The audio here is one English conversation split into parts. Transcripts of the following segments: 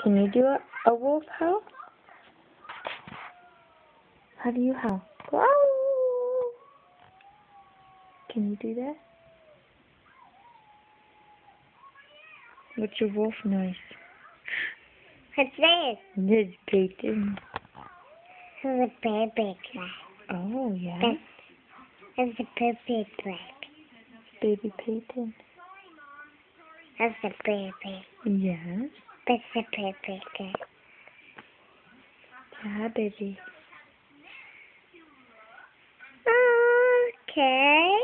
Can you do a wolf howl? How do you howl? Wow! Can you do that? What's your wolf noise? What's this? This is Peyton. This is a baby black. Oh, yeah? That's a baby black. Baby Peyton. That's a baby. Yeah? That's a baby black. Yeah, baby. Okay.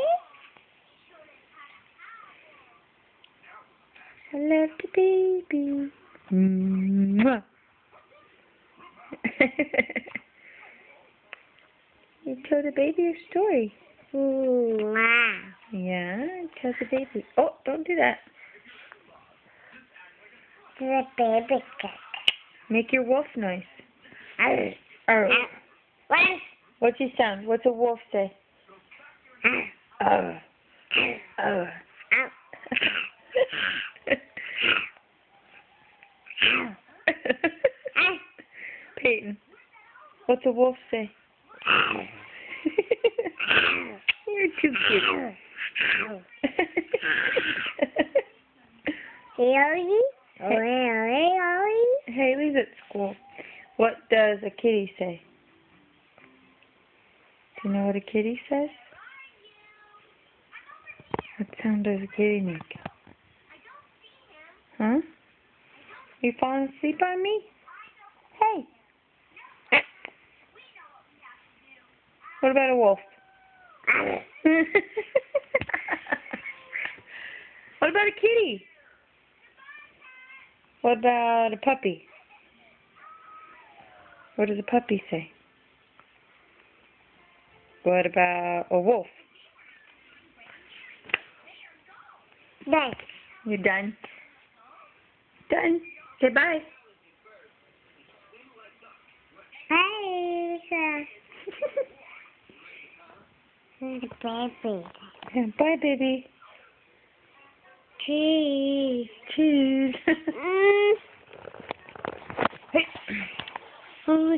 I love the baby. Mwah. You tell the baby a story. Wow. Yeah, tell the baby. Oh, don't do that. This is a baby cat. Make your wolf noise. Arr. Arr. What? What's your sound? What's a wolf say? Arr. Arr. Arr. Peyton, what's a wolf say? You're too cute. Haley's at school. What does a kitty say? Do you know what a kitty says? What sound does a kitty make? Huh? You falling asleep on me? Hey. What about a wolf? What about a kitty? What about a puppy? What does a puppy say? What about a wolf? Done. You done? Done. Say bye. Hi, Lisa. The baby. Bye, baby. Cheese. Cheese. Mm. Hey. Oh,